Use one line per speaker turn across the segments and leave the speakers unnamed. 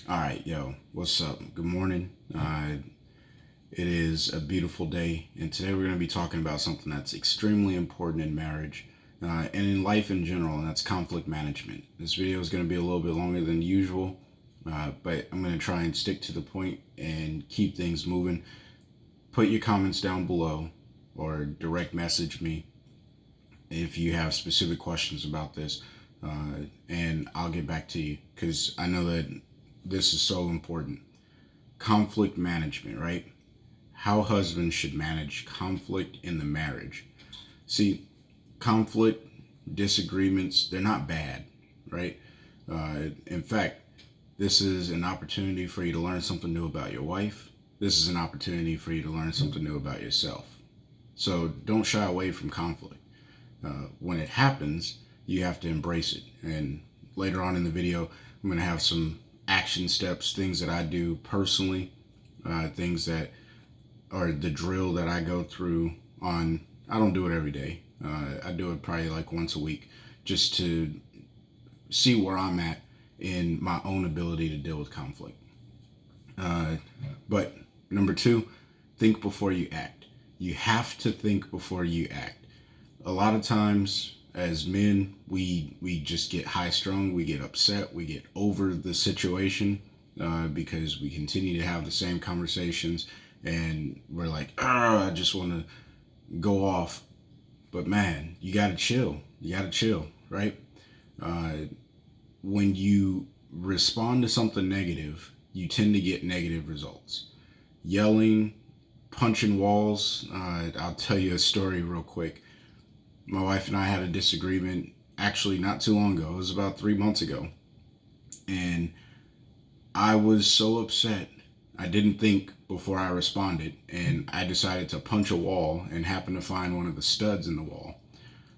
All right, yo, what's up? Good morning. It is a beautiful day, and today we're going to be talking about something that's extremely important in marriage and in life in general, and that's conflict management. This video is going to be a little bit longer than usual, but I'm going to try and stick to the point and keep things moving. Put your comments down below or direct message me if you have specific questions about this, and I'll get back to you because I know that this is so important. Conflict management, right? How husbands should manage conflict in the marriage. See, conflict, disagreements, they're not bad, right? In fact, this is an opportunity for you to learn something new about your wife. This is an opportunity for you to learn something new about yourself. So don't shy away from conflict. When it happens, you have to embrace it. And later on in the video, I'm going to have some action steps, things that I do personally, things that are the drill that I go through on. I don't do it every day. I do it probably like once a week just to see where I'm at in my own ability to deal with conflict. But number two, think before you act. You have to think before you act. A lot of times as men, we just get high strung, we get upset, we get over the situation because we continue to have the same conversations, and we're like, I just want to go off. But man, you gotta chill. You gotta chill, right? When you respond to something negative, you tend to get negative results. Yelling, punching walls. I'll tell you a story real quick. My wife and I had a disagreement actually not too long ago. It was about 3 months ago. And I was so upset. I didn't think before I responded. And I decided to punch a wall and happened to find one of the studs in the wall.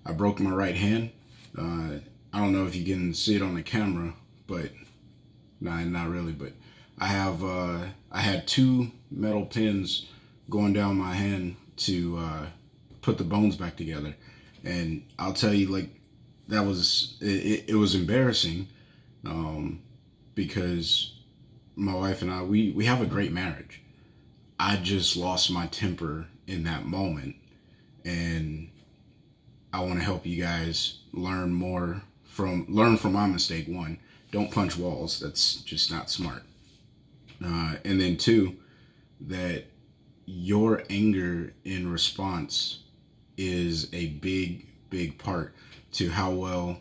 I broke my right hand. I don't know if you can see it on the camera, but nah, not really. But I had two metal pins going down my hand to put the bones back together. And I'll tell you, like, that was it was embarrassing because my wife and I, we have a great marriage. I just lost my temper in that moment, and I want to help you guys learn from my mistake. One, don't punch walls. That's just not smart. And then two, that your anger in response is a big part to how well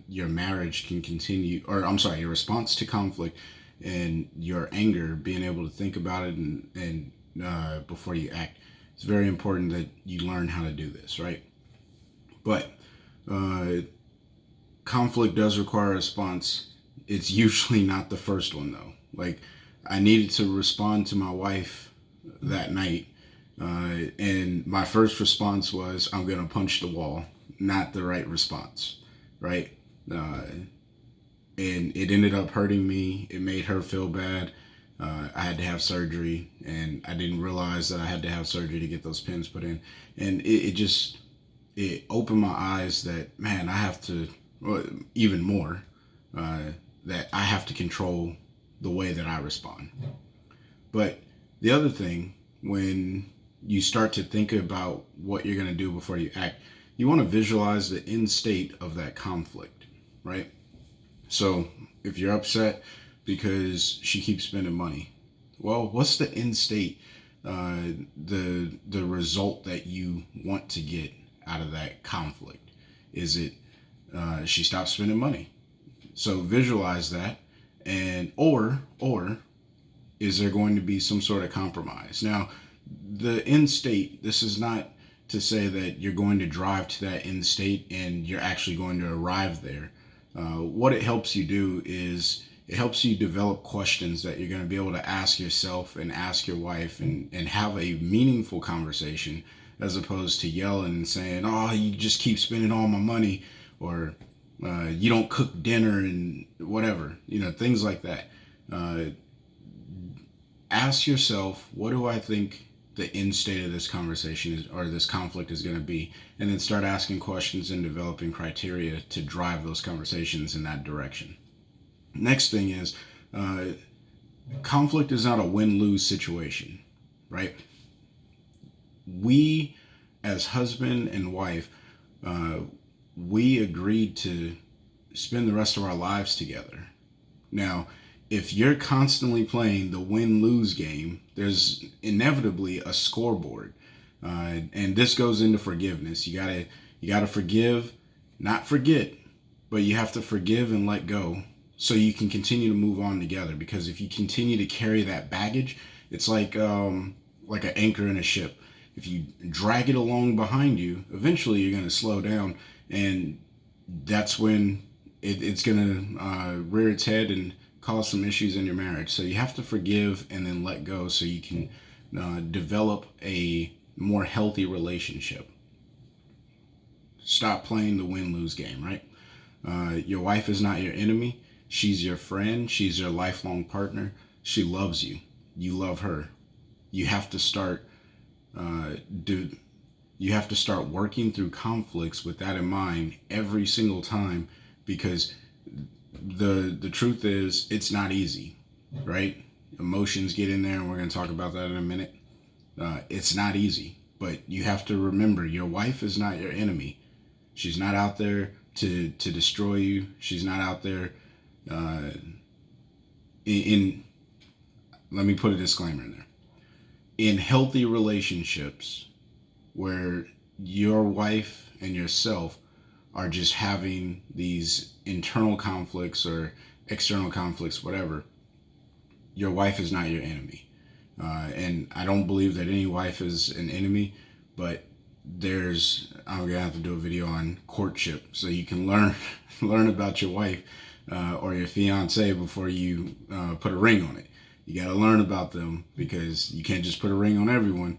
your marriage can continue, or I'm sorry, your response to conflict and your anger, being able to think about it and before you act. It's very important that you learn how to do this, right? But conflict does require a response. It's usually not the first one though. Like, I needed to respond to my wife that night. And my first response was, I'm going to punch the wall. Not the right response, right? And it ended up hurting me. It made her feel bad. I had to have surgery, and I didn't realize that I had to have surgery to get those pins put in. And it opened my eyes that, man, I have to, well, even more, that I have to control the way that I respond. But the other thing, when you start to think about what you're going to do before you act, you want to visualize the end state of that conflict, right? So if you're upset because she keeps spending money, well, what's the end state, the result that you want to get out of that conflict? Is it she stops spending money? So visualize that, and or is there going to be some sort of compromise? Now, the end state, this is not to say that you're going to drive to that end state and you're actually going to arrive there. What it helps you do is it helps you develop questions that you're going to be able to ask yourself and ask your wife, and have a meaningful conversation, as opposed to yelling and saying, oh, you just keep spending all my money, or you don't cook dinner, and whatever, things like that. Ask yourself, what do I think the end state of this conversation is, or this conflict is going to be, and then start asking questions and developing criteria to drive those conversations in that direction. Next thing is uh, conflict is not a win-lose situation, right? We, as husband and wife, uh, we agreed to spend the rest of our lives together. Now, if you're constantly playing the win-lose game, there's inevitably a scoreboard, and this goes into forgiveness. You gotta forgive, not forget, but you have to forgive and let go so you can continue to move on together. Because if you continue to carry that baggage, it's like an anchor in a ship. If you drag it along behind you, eventually you're going to slow down, and that's when it's going to rear its head and cause some issues in your marriage. So you have to forgive and then let go so you can develop a more healthy relationship. Stop playing the win-lose game, right? Your wife is not your enemy. She's your friend. She's your lifelong partner. She loves you. You love her. You have to start you have to start working through conflicts with that in mind every single time, because the truth is it's not easy, right? Emotions get in there, and we're going to talk about that in a minute. It's not easy, but you have to remember your wife is not your enemy. She's not out there to destroy you. She's not out there in let me put a disclaimer in there. In healthy relationships where your wife and yourself are just having these internal conflicts or external conflicts, whatever, your wife is not your enemy. And I don't believe that any wife is an enemy, but I'm gonna have to do a video on courtship so you can learn about your wife or your fiance before you put a ring on it. You got to learn about them, because you can't just put a ring on everyone.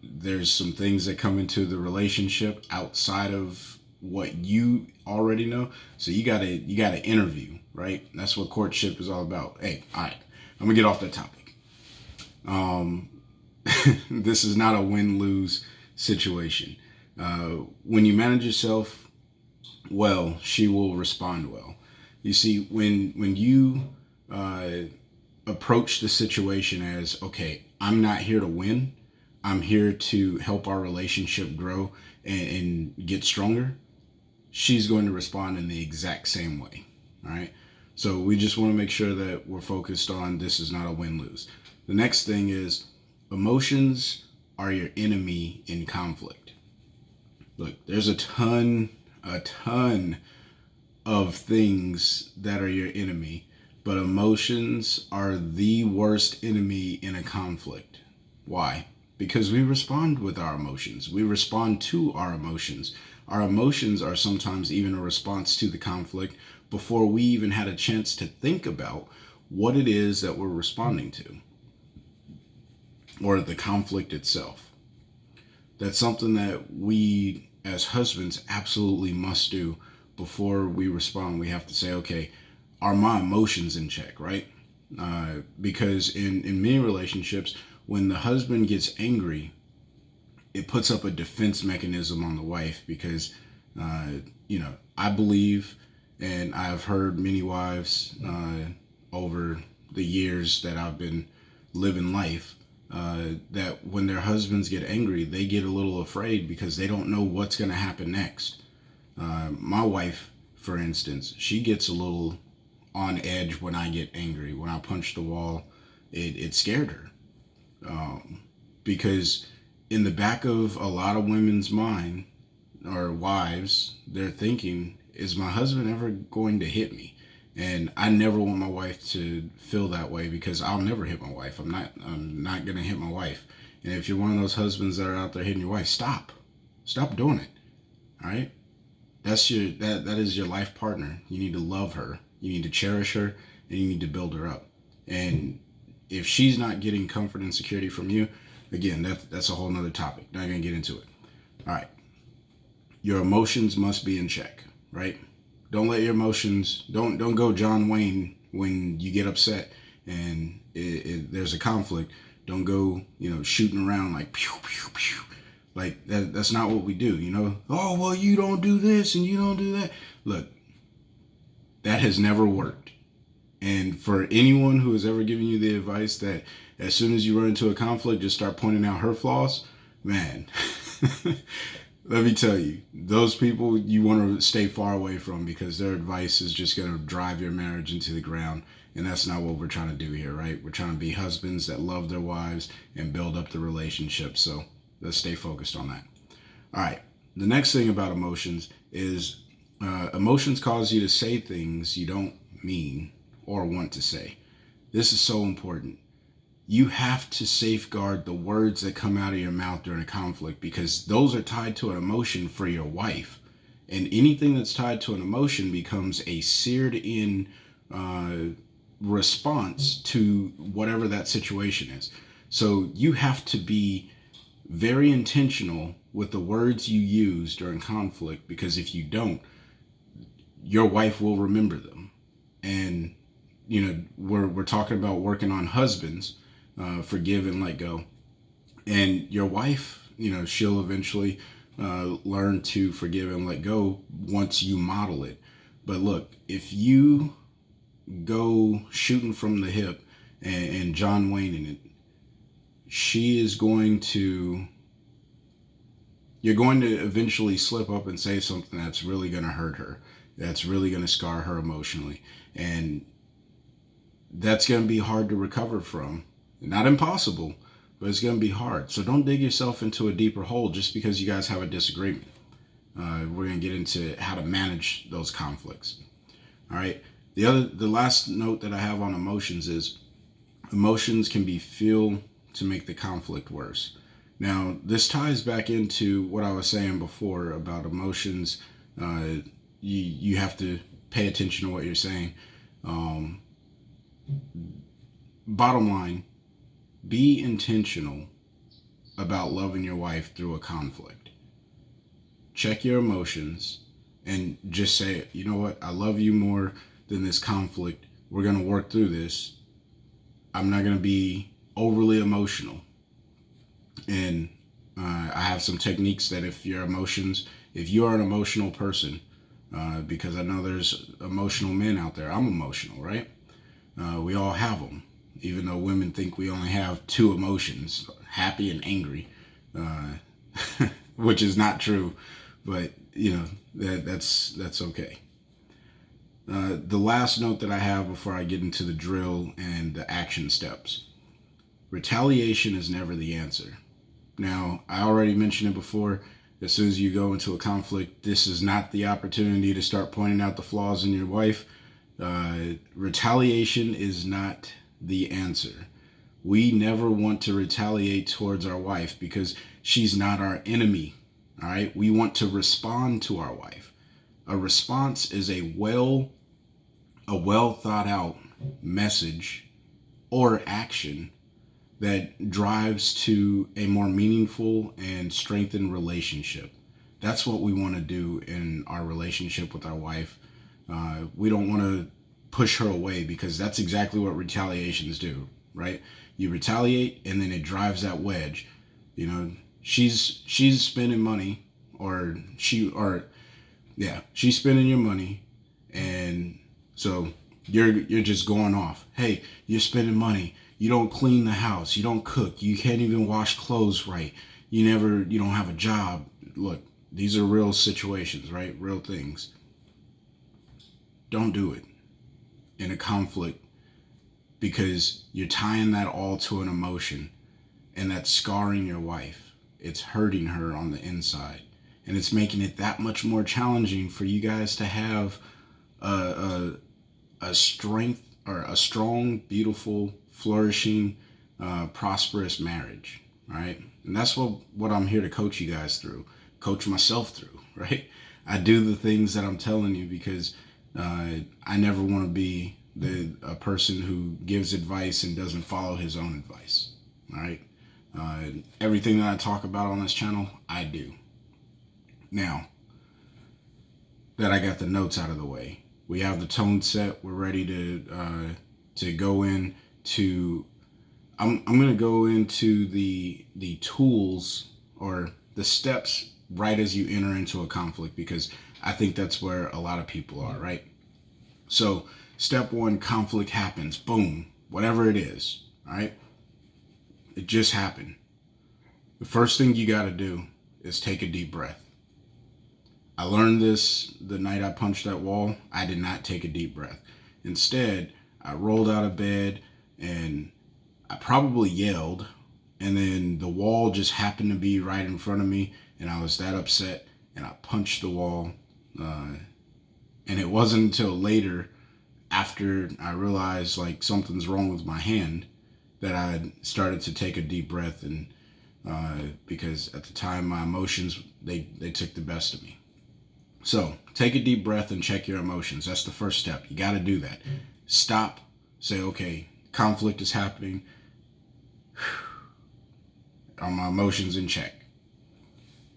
There's some things that come into the relationship outside of what you already know. So you gotta interview, right? That's what courtship is all about. Hey, all right, I'm gonna get off that topic. This is not a win-lose situation. When you manage yourself well, she will respond well. You see, when you approach the situation as, okay, I'm not here to win, I'm here to help our relationship grow and get stronger, she's going to respond in the exact same way. All right. So we just want to make sure that we're focused on this is not a win-lose. The next thing is emotions are your enemy in conflict. Look, there's a ton of things that are your enemy, but emotions are the worst enemy in a conflict. Why? Because we respond with our emotions. We respond to our emotions. Our emotions are sometimes even a response to the conflict before we even had a chance to think about what it is that we're responding to, or the conflict itself. That's something that we as husbands absolutely must do before we respond. We have to say, okay, are my emotions in check, right? Because in many relationships, when the husband gets angry, it puts up a defense mechanism on the wife, because, I believe, and I've heard many wives over the years that I've been living life, that when their husbands get angry, they get a little afraid because they don't know what's going to happen next. My wife, for instance, she gets a little on edge when I get angry. When I punch the wall, it scared her. Because in the back of a lot of women's mind, or wives, they're thinking, is my husband ever going to hit me? And I never want my wife to feel that way, because I'll never hit my wife. I'm not gonna hit my wife. And if you're one of those husbands that are out there hitting your wife, stop doing it. All right, that is your life partner. You need to love her. You need to cherish her, and you need to build her up. And if she's not getting comfort and security from you, again, that's a whole nother topic. Not gonna get into it. All right, your emotions must be in check, right? Don't let your emotions, don't go John Wayne when you get upset and there's a conflict. Don't go, shooting around like pew pew pew. Like that's not what we do, Oh, well, you don't do this and you don't do that. Look, that has never worked. And for anyone who has ever given you the advice that as soon as you run into a conflict, just start pointing out her flaws, man, let me tell you, those people you want to stay far away from, because their advice is just going to drive your marriage into the ground. And that's not what we're trying to do here, right? We're trying to be husbands that love their wives and build up the relationship. So let's stay focused on that. All right. The next thing about emotions is emotions cause you to say things you don't mean or want to say. This is so important. You have to safeguard the words that come out of your mouth during a conflict, because those are tied to an emotion for your wife. And anything that's tied to an emotion becomes a seared in response to whatever that situation is. So you have to be very intentional with the words you use during conflict, because if you don't, your wife will remember them. And we're talking about working on husbands, forgive and let go. And your wife, she'll eventually learn to forgive and let go once you model it. But look, if you go shooting from the hip and John Wayne in it, you're going to eventually slip up and say something that's really going to hurt her, that's really going to scar her emotionally. And that's going to be hard to recover from. Not impossible, but it's going to be hard. So don't dig yourself into a deeper hole just because you guys have a disagreement. We're going to get into how to manage those conflicts. All right. The last note that I have on emotions is emotions can be fuel to make the conflict worse. Now, this ties back into what I was saying before about emotions. You have to pay attention to what you're saying. Bottom line, be intentional about loving your wife through a conflict. Check your emotions and just say, you know what, I love you more than this conflict. We're going to work through this. I'm not going to be overly emotional. And I have some techniques that if you are an emotional person, because I know there's emotional men out there. I'm emotional, right? We all have them, even though women think we only have two emotions, happy and angry, which is not true, but that's okay. The last note that I have before I get into the drill and the action steps: retaliation is never the answer. Now, I already mentioned it before. As soon as you go into a conflict, this is not the opportunity to start pointing out the flaws in your wife. Retaliation is not the answer. We never want to retaliate towards our wife because she's not our enemy. All right. We want to respond to our wife. A response is a well thought out message or action that drives to a more meaningful and strengthened relationship. That's what we want to do in our relationship with our wife. We don't want to push her away, because that's exactly what retaliations do, right? You retaliate and then it drives that wedge. She's spending money, she's spending your money, and so you're just going off. Hey, you're spending money. You don't clean the house. You don't cook. You can't even wash clothes right. You don't have a job. Look, these are real situations, right? Real things. Don't do it in a conflict, because you're tying that all to an emotion, and that's scarring your wife. It's hurting her on the inside, and it's making it that much more challenging for you guys to have a strong, beautiful, flourishing, prosperous marriage, right? And that's what I'm here to coach you guys through, coach myself through, right? I do the things that I'm telling you because I never want to be a person who gives advice and doesn't follow his own advice, all right? Everything that I talk about on this channel, I do. Now that I got the notes out of the way, we have the tone set. We're ready to go into. I'm going to go into the tools or the steps right as you enter into a conflict, because I think that's where a lot of people are, right? So Step one, conflict happens. Boom. Whatever it is. All right. It just happened. The first thing you got to do is take a deep breath. I learned this the night I punched that wall. I did not take a deep breath. Instead, I rolled out of bed and I probably yelled, and then the wall just happened to be right in front of me, and I was that upset, and I punched the wall. And it wasn't until later, after I realized like something's wrong with my hand, that I started to take a deep breath, and because at the time my emotions they took the best of me. So take a deep breath and check your emotions. That's the first step. You got to do that. Stop. Say, okay, conflict is happening. Are my emotions in check?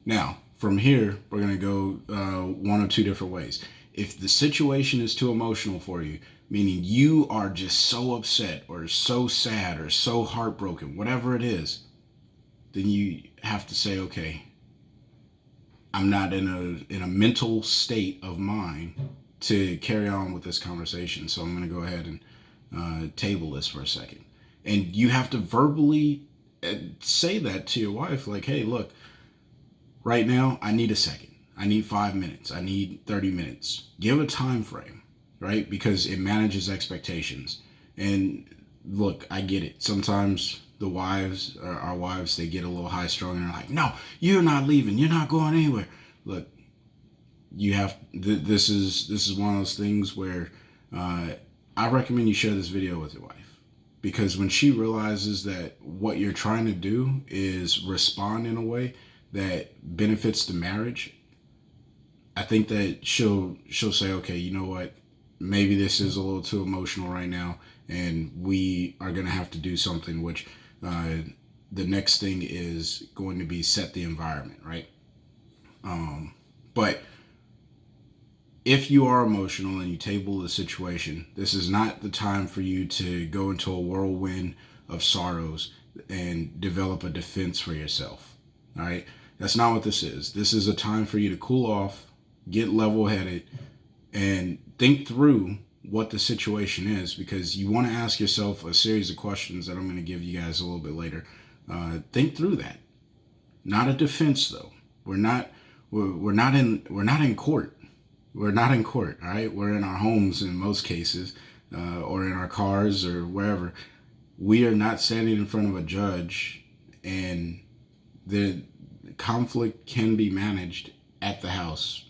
Now, from here, we're going to go one of two different ways. If the situation is too emotional for you, meaning you are just so upset or so sad or so heartbroken, whatever it is, then you have to say, okay, I'm not in a mental state of mind to carry on with this conversation. So I'm going to go ahead and table this for a second. And you have to verbally say that to your wife, like, hey, look, right now I need a second. I need 5 minutes. I need 30 minutes. Give a time frame, right? Because it manages expectations. And look, I get it. Sometimes our wives, they get a little high strung and they're like, no, you're not leaving. You're not going anywhere. Look, you have, this is one of those things where I recommend you share this video with your wife, because when she realizes that what you're trying to do is respond in a way that benefits the marriage, I think that she'll say, okay, you know what? Maybe this is a little too emotional right now, and we are going to have to do something, which the next thing is going to be set the environment, right? But if you are emotional and you table the situation, this is not the time for you to go into a whirlwind of sorrows and develop a defense for yourself. All right? That's not what this is. This is a time for you to cool off, get level-headed, and think through what the situation is, because you want to ask yourself a series of questions that I'm going to give you guys a little bit later. Think through that. Not a defense, though. We're not in court. We're not in court. All right, we're in our homes in most cases, or in our cars or wherever. We are not standing in front of a judge, and the conflict can be managed at the house.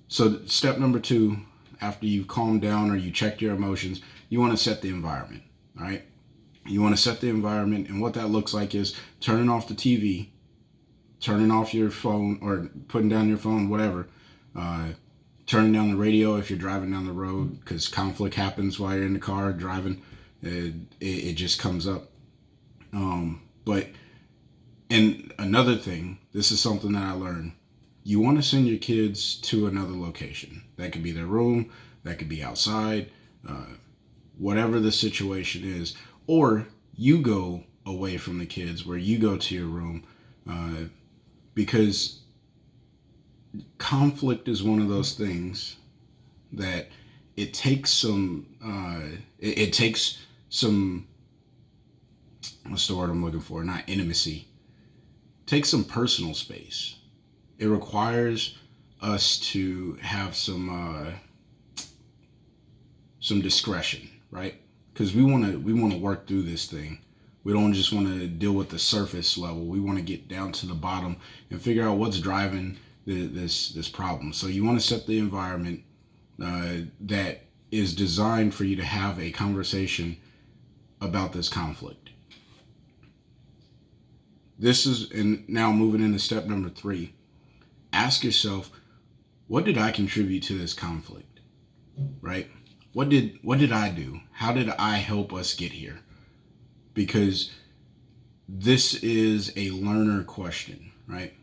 So step number 2, after you've calmed down or you checked your emotions, you want to set the environment. All right, you want to set the environment, and what that looks like is turning off the TV, turning off your phone or putting down your phone, whatever. Turning down the radio if you're driving down the road, because conflict happens while you're in the car driving. It just comes up. But and another thing, this is something that I learned. You want to send your kids to another location. That could be their room, that could be outside, whatever the situation is. Or you go away from the kids, where you go to your room, because conflict is one of those things that it takes some, it takes some, what's the word I'm looking for? Not intimacy. It takes some personal space. It requires us to have some discretion, right? Because we want to work through this thing. We don't just want to deal with the surface level. We want to get down to the bottom and figure out what's driving this problem. So you want to set the environment that is designed for you to have a conversation about this conflict. This is, and now moving into step number 3, ask yourself, what did I contribute to this conflict? Right? What did I do? How did I help us get here? Because this is a learner question, right?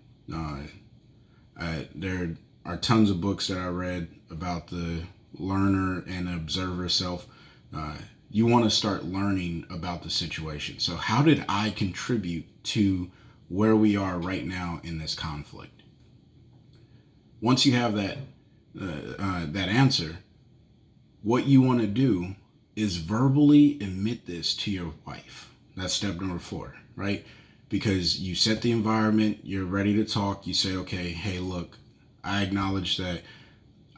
There are tons of books that I read about the learner and observer self. You want to start learning about the situation. So how did I contribute to where we are right now in this conflict? Once you have that answer, what you want to do is verbally admit this to your wife. That's step number 4, right? Because you set the environment, you're ready to talk. You say, okay, hey, look, I acknowledge that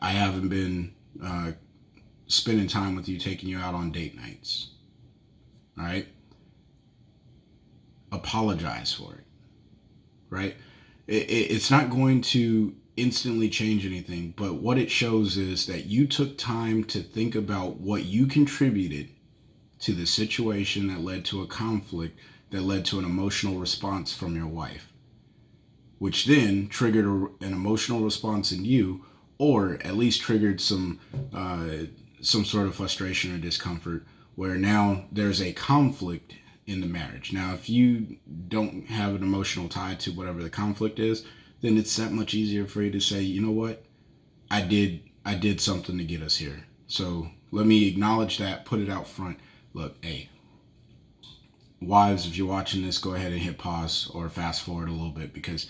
I haven't been spending time with you, taking you out on date nights. All right? Apologize for it, right? It's not going to instantly change anything, but what it shows is that you took time to think about what you contributed to the situation that led to a conflict that led to an emotional response from your wife, which then triggered an emotional response in you, or at least triggered some sort of frustration or discomfort, where now there's a conflict in the marriage. Now, if you don't have an emotional tie to whatever the conflict is, then it's that much easier for you to say, you know what, I did something to get us here. So let me acknowledge that, put it out front. Look, hey, wives, if you're watching this, go ahead and hit pause or fast forward a little bit, because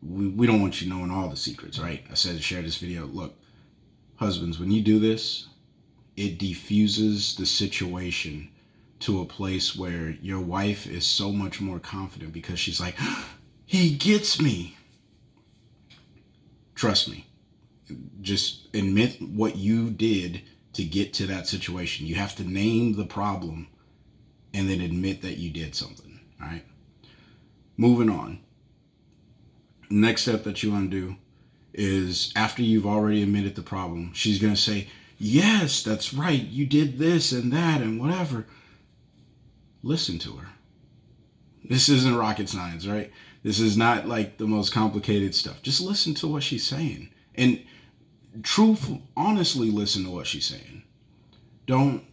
we don't want you knowing all the secrets, right? I said to share this video. Look, husbands, when you do this, it diffuses the situation to a place where your wife is so much more confident, because she's like, he gets me. Trust me. Just admit what you did to get to that situation. You have to name the problem and then admit that you did something. All right. Moving on. Next step that you want to do is, after you've already admitted the problem, she's going to say, yes, that's right. You did this and that and whatever. Listen to her. This isn't rocket science, right? This is not like the most complicated stuff. Just listen to what she's saying. And honestly listen to what she's saying. Don't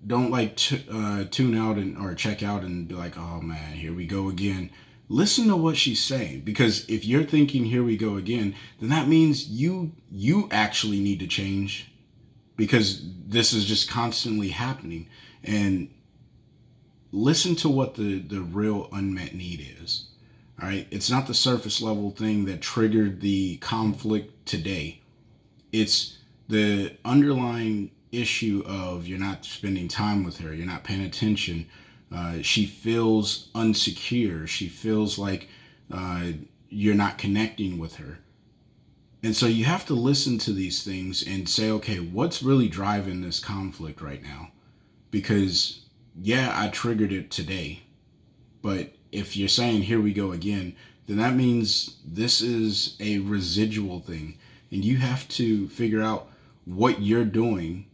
like tune out or check out and be like, oh man, here we go again. Listen to what she's saying, because if you're thinking here we go again, then that means you actually need to change, because this is just constantly happening. And listen to what the real unmet need is. All right. It's not the surface level thing that triggered the conflict today. It's the underlying issue of, you're not spending time with her. You're not paying attention. She feels unsecure. She feels like you're not connecting with her. And so you have to listen to these things and say, okay, what's really driving this conflict right now? Because yeah, I triggered it today, but if you're saying here we go again, then that means this is a residual thing, and you have to figure out what you're doing,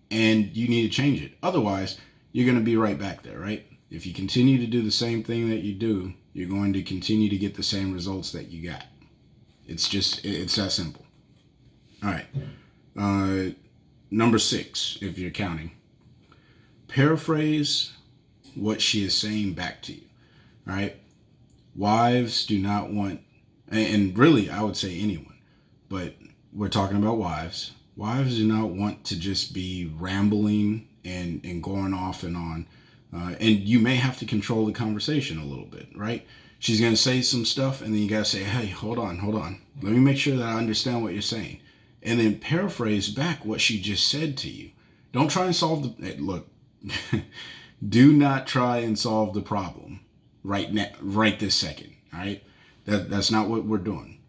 and you need to change it. Otherwise, you're going to be right back there, right? If you continue to do the same thing that you do, you're going to continue to get the same results that you got. It's that simple. All right. Number 6, if you're counting. Paraphrase what she is saying back to you. All right. Wives do not want, and really I would say anyone, but we're talking about wives. Wives do not want to just be rambling and going off and on. And you may have to control the conversation a little bit, right? She's going to say some stuff, and then you got to say, hey, hold on. Let me make sure that I understand what you're saying. And then paraphrase back what she just said to you. Don't try and solve look, do not try and solve the problem right this second. All right. That's not what we're doing.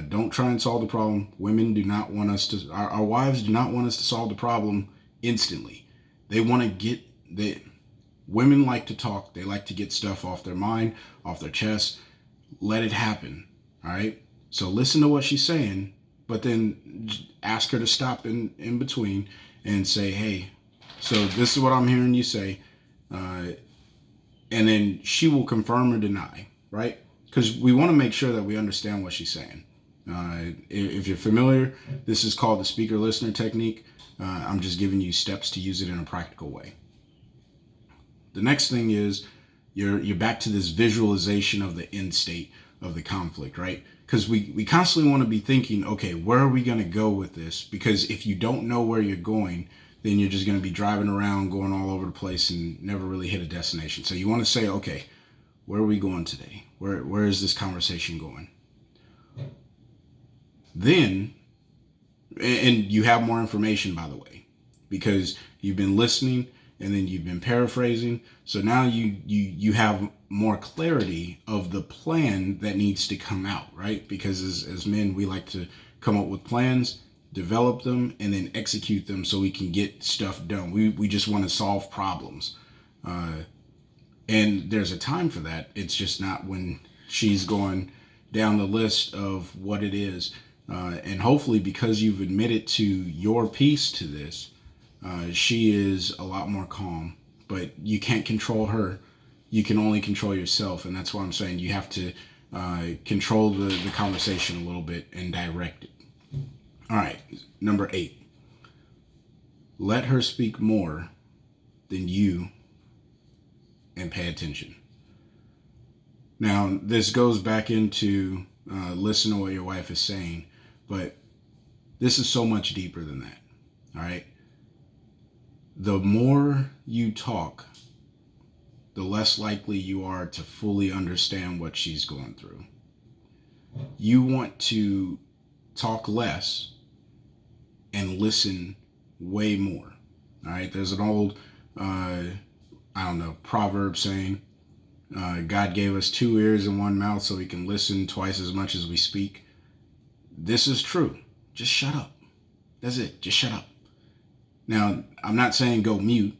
Don't try and solve the problem. Women do not want us to, our wives do not want us to solve the problem instantly. They want to women like to talk. They like to get stuff off their mind, off their chest. Let it happen. All right. So listen to what she's saying, but then ask her to stop in between and say, hey, so this is what I'm hearing you say. And then she will confirm or deny, right? Because we want to make sure that we understand what she's saying. If you're familiar, this is called the speaker listener technique. I'm just giving you steps to use it in a practical way. The next thing is you're back to this visualization of the end state of the conflict, right? Because we constantly want to be thinking, okay, where are we going to go with this? Because if you don't know where you're going, then you're just going to be driving around, going all over the place, and never really hit a destination. So you want to say, okay, where are we going today? Where is this conversation going? Then And you have more information, by the way, because you've been listening and then you've been paraphrasing. So now you have more clarity of the plan that needs to come out, right? Because as men, we like to come up with plans, develop them, and then execute them so we can get stuff done. We just want to solve problems. And there's a time for that. It's just not when she's going down the list of what it is. And hopefully, because you've admitted to your piece to this, she is a lot more calm. But you can't control her. You can only control yourself. And that's why I'm saying you have to control the conversation a little bit and direct it. All right, number 8. Let her speak more than you and pay attention. Now, this goes back into listen to what your wife is saying, but this is so much deeper than that. All right. The more you talk, the less likely you are to fully understand what she's going through. You want to talk less and listen way more. All right. There's an old, proverb saying, God gave us 2 ears and 1 mouth so we can listen twice as much as we speak. This is true. Just shut up. That's it. Just shut up. Now, I'm not saying go mute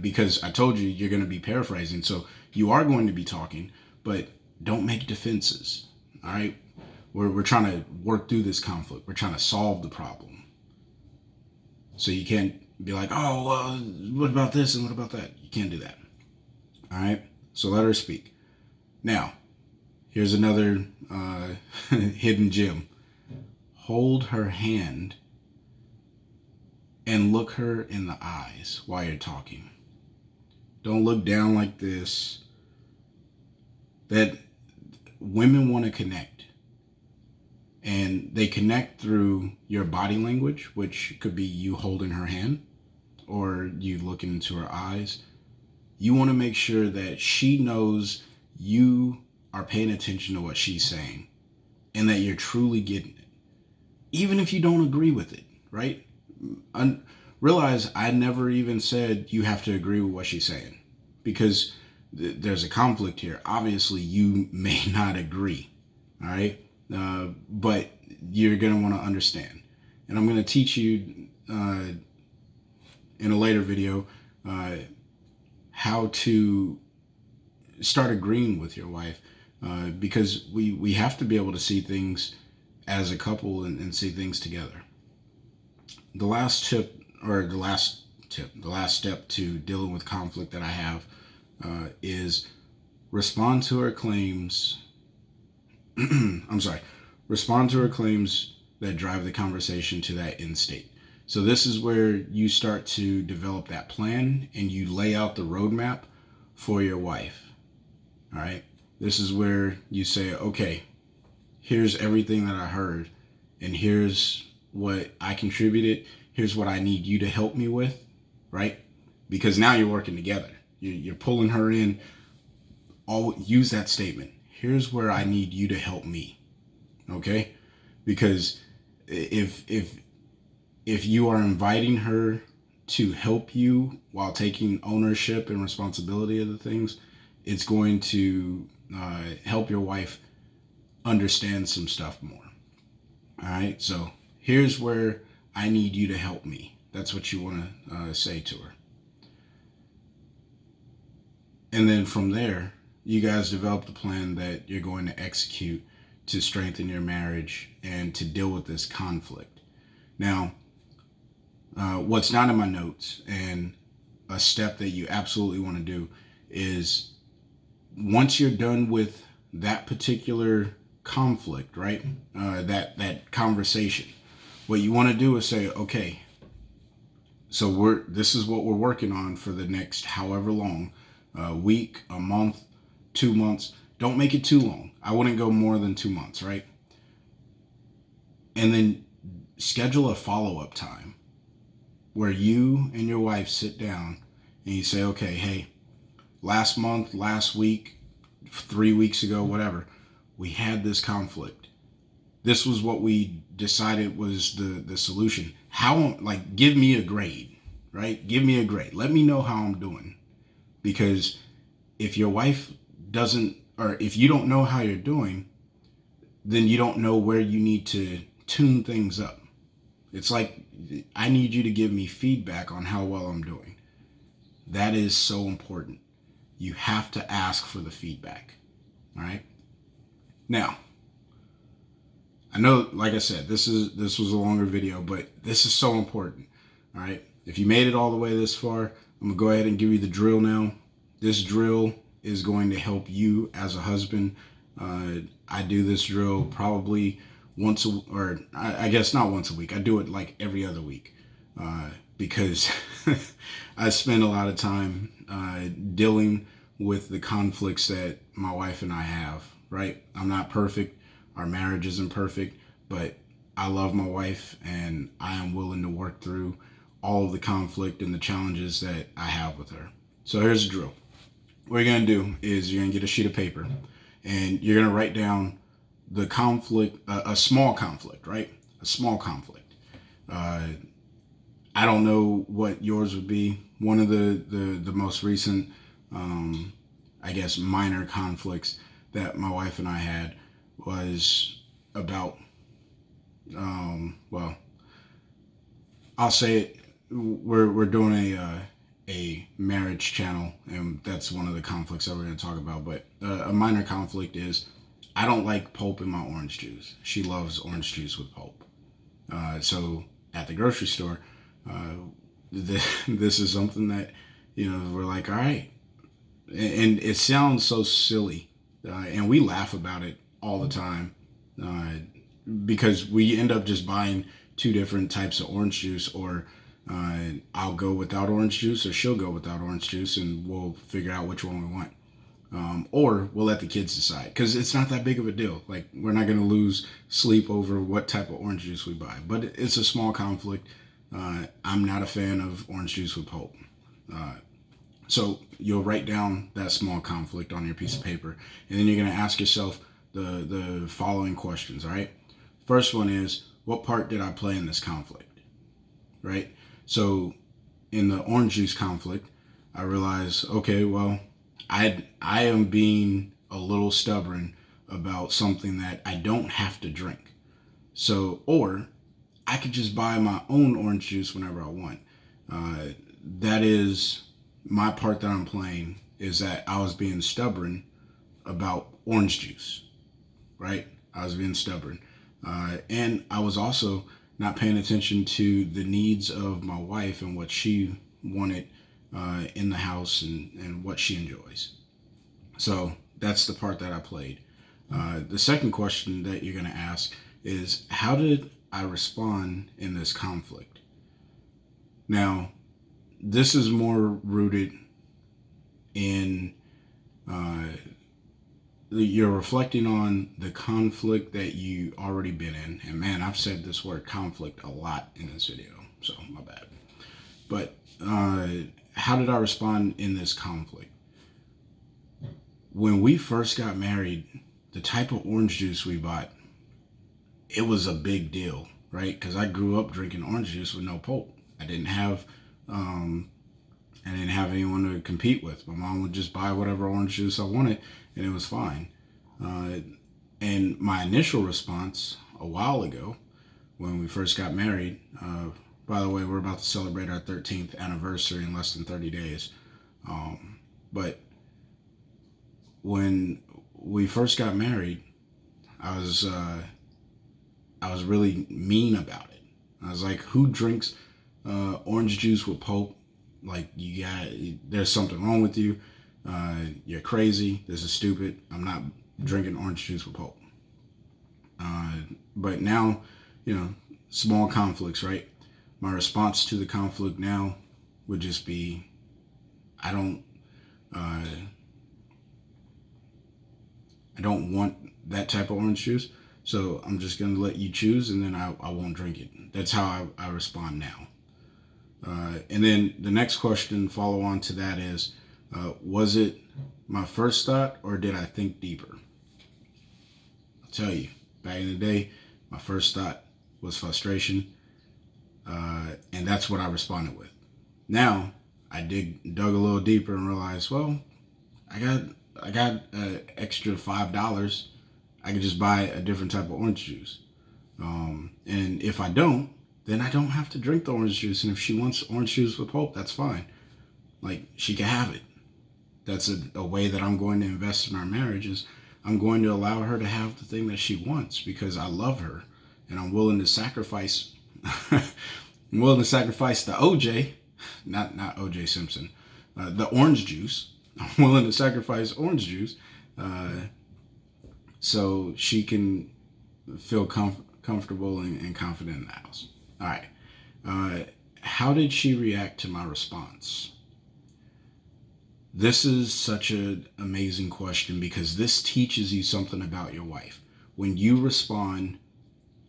because I told you you're going to be paraphrasing. So you are going to be talking, but don't make defenses. All right. We're trying to work through this conflict. We're trying to solve the problem. So you can't be like, oh, well, what about this and what about that? You can't do that. All right. So let her speak. Now, here's another hidden gem. Hold her hand and look her in the eyes while you're talking. Don't look down like this. That women want to connect. And they connect through your body language, which could be you holding her hand or you looking into her eyes. You want to make sure that she knows you are paying attention to what she's saying and that you're truly getting it. Even if you don't agree with it, right? Realize I never even said you have to agree with what she's saying because there's a conflict here. Obviously, you may not agree, all right? But you're going to want to understand. And I'm going to teach you in a later video how to start agreeing with your wife because we have to be able to see things as a couple and see things together. The last step to dealing with conflict that I have is respond to her claims. Respond to her claims that drive the conversation to that end state. So this is where you start to develop that plan and you lay out the roadmap for your wife. All right. This is where you say, okay, here's everything that I heard and here's what I contributed. Here's what I need you to help me with, right? Because now you're working together. You're pulling her in. Use that statement. Here's where I need you to help me. Okay? Because if you are inviting her to help you while taking ownership and responsibility of the things, it's going to help your wife understand some stuff more. All right? So here's where I need you to help me. That's what you want to say to her. And then from there, you guys develop the plan that you're going to execute to strengthen your marriage and to deal with this conflict. Now, what's not in my notes and a step that you absolutely want to do is once you're done with that particular conflict, right? That conversation, what you want to do is say, okay, so this is what we're working on for the next however long, a week, a month, 2 months. Don't make it too long. I wouldn't go more than 2 months, right? And then schedule a follow-up time where you and your wife sit down and you say, okay, hey, last month, last week, 3 weeks ago, whatever, we had this conflict. this was what we decided was the solution. How, like, give me a grade, right? Give me a grade. Let me know how I'm doing. Because if your wife doesn't, or if you don't know how you're doing, then you don't know where you need to tune things up. It's like, I need you to give me feedback on how well I'm doing. That is so important. You have to ask for the feedback. All right. Now, I know, like I said, this was a longer video, but this is so important. All right. If you made it all the way this far, I'm gonna go ahead and give you the drill now. This drill is going to help you as a husband. I do this drill probably or I guess not once a week. I do it like every other week because I spend a lot of time dealing with the conflicts that my wife and I have. Right? I'm not perfect. Our marriage isn't perfect, but I love my wife and I am willing to work through all of the conflict and the challenges that I have with her. So here's the drill. What you're going to do is you're going to get a sheet of paper and you're going to write down the conflict, a small conflict, right? A small conflict. I don't know what yours would be. One of the most recent, I guess, minor conflicts that my wife and I had was about, well, I'll say it. We're doing a marriage channel, and that's one of the conflicts that we're going to talk about. But a minor conflict is I don't like pulp in my orange juice. She loves orange juice with pulp. So at the grocery store, this is something that, you know, we're like, all right. And it sounds so silly. And we laugh about it all the time because we end up just buying two different types of orange juice, or I'll go without orange juice or she'll go without orange juice, and we'll figure out which one we want. Or we'll let the kids decide because it's not that big of a deal. Like, we're not going to lose sleep over what type of orange juice we buy, but it's a small conflict. I'm not a fan of orange juice with pulp. So you'll write down that small conflict on your piece of paper, and then you're going to ask yourself the following questions, all right? First one is, what part did I play in this conflict, right? So in the orange juice conflict, I realized, okay, well, I am being a little stubborn about something that I don't have to drink. So, or I could just buy my own orange juice whenever I want. That is my part that I'm playing, is that I was being stubborn about orange juice, right? I was being stubborn. And I was also not paying attention to the needs of my wife and what she wanted in the house and what she enjoys. So that's the part that I played. The second question that you're going to ask is, how did I respond in this conflict? Now, this is more rooted in you're reflecting on the conflict that you already been in. And man, I've said this word conflict a lot in this video, so my bad. But how did I respond in this conflict? When we first got married, the type of orange juice we bought, it was a big deal, right? Because I grew up drinking orange juice with no pulp. I didn't have anyone to compete with. My mom would just buy whatever orange juice I wanted, and it was fine. And my initial response a while ago, when we first got married, by the way, we're about to celebrate our 13th anniversary in less than 30 days. But when we first got married, I was really mean about it. I was like, who drinks orange juice with pulp? Like, there's something wrong with you. You're crazy. This is stupid. I'm not drinking orange juice with pulp. But now, small conflicts, right? My response to the conflict now would just be, I don't want that type of orange juice. So I'm just going to let you choose, and then I won't drink it. That's how I respond now. And then the next question follow on to that is, was it my first thought, or did I think deeper? I'll tell you, back in the day, My first thought was frustration, and that's what I responded with. Now I dug a little deeper and realized, well, I got extra $5. I could just buy a different type of orange juice. And if I don't, then I don't have to drink the orange juice. And if she wants orange juice with hope, that's fine. Like, she can have it. That's a way that I'm going to invest in our marriage, is I'm going to allow her to have the thing that she wants because I love her and I'm willing to sacrifice. I'm willing to sacrifice the OJ, not OJ Simpson, the orange juice. I'm willing to sacrifice orange juice so she can feel comfortable and confident in the house. All right. How did she react to my response? This is such an amazing question because this teaches you something about your wife. When you respond,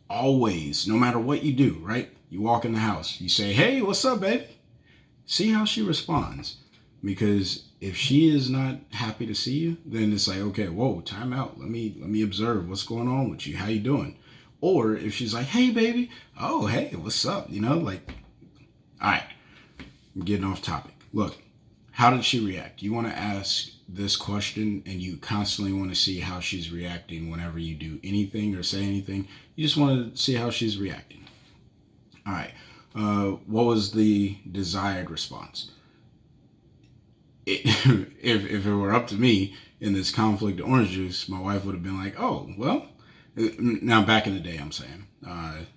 always, no matter what you do, right? You walk in the house, you say, "Hey, what's up, baby?" See how she responds. Because if she is not happy to see you, then it's like, okay, whoa, time out. Let me observe what's going on with you. How you doing? Or if she's like, "Hey, baby," oh, hey, what's up? Like, all right, I'm getting off topic. Look, how did she react? You want to ask this question and you constantly want to see how she's reacting whenever you do anything or say anything. You just want to see how she's reacting. All right. What was the desired response? If it were up to me in this conflict of orange juice, my wife would have been like, "Oh, well," now back in the day, I'm saying,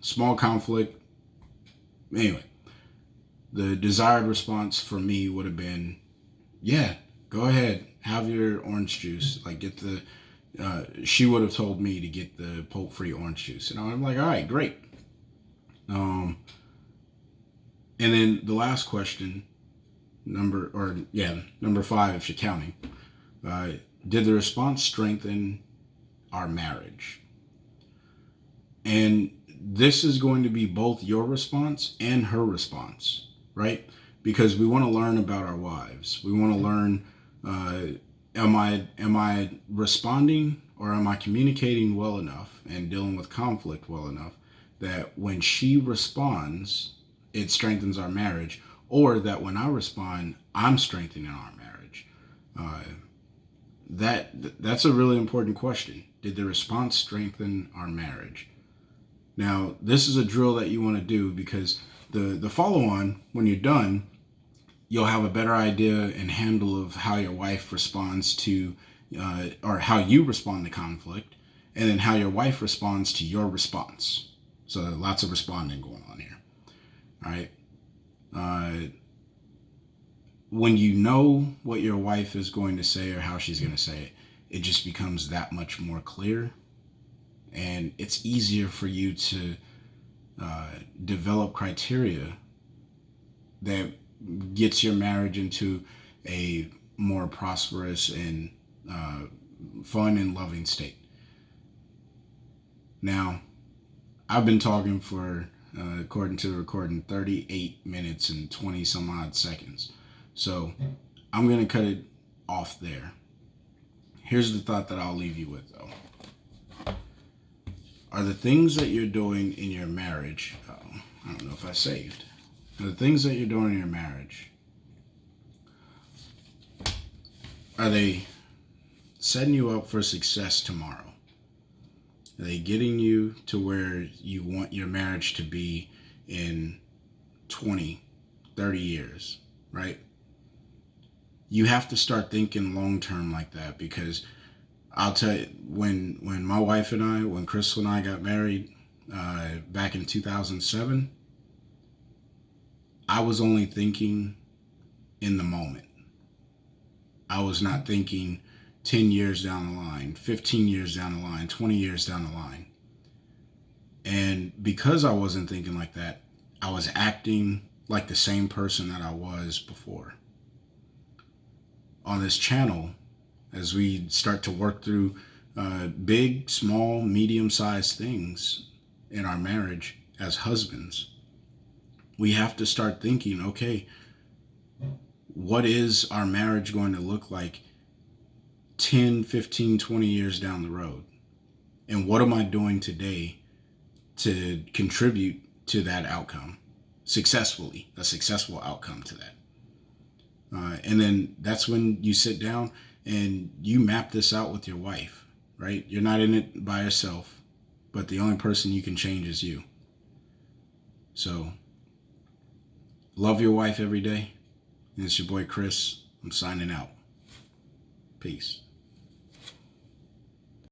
small conflict. Anyway, the desired response for me would have been, "Yeah, go ahead, have your orange juice. Like, get the." She would have told me to get the pulp-free orange juice, and I'm like, "All right, great." And then the last question. Number 5 if you're counting. Did the response strengthen our marriage? And this is going to be both your response and her response, right? Because we want to learn about our wives. We want to learn, am I responding, or am I communicating well enough and dealing with conflict well enough that when she responds, it strengthens our marriage? Or that when I respond, I'm strengthening our marriage? That's a really important question. Did the response strengthen our marriage? Now, this is a drill that you want to do because the follow-on, when you're done, you'll have a better idea and handle of how your wife responds to, or how you respond to conflict, and then how your wife responds to your response. So lots of responding going on here. All right. When you know what your wife is going to say or how she's going to say it, it just becomes that much more clear, and it's easier for you to develop criteria that gets your marriage into a more prosperous and fun and loving state. Now, I've been talking for according to the recording, 38 minutes and 20 some odd seconds. So I'm going to cut it off there. Here's the thought that I'll leave you with, though. Are the things that you're doing in your marriage, I don't know if I saved, the things that you're doing in your marriage, are they setting you up for success tomorrow? Are they getting you to where you want your marriage to be in 20, 30 years, right? You have to start thinking long-term like that, because I'll tell you, when my wife and I, when Crystal and I got married back in 2007, I was only thinking in the moment. I was not thinking 10 years down the line, 15 years down the line, 20 years down the line. And because I wasn't thinking like that, I was acting like the same person that I was before. On this channel, as we start to work through big, small, medium-sized things in our marriage as husbands, we have to start thinking, okay, what is our marriage going to look like 10, 15, 20 years down the road? And what am I doing today to contribute to that outcome successfully, a successful outcome to that. And then that's when you sit down and you map this out with your wife, right? You're not in it by yourself, but the only person you can change is you. So love your wife every day. And it's your boy Chris. I'm signing out. Peace.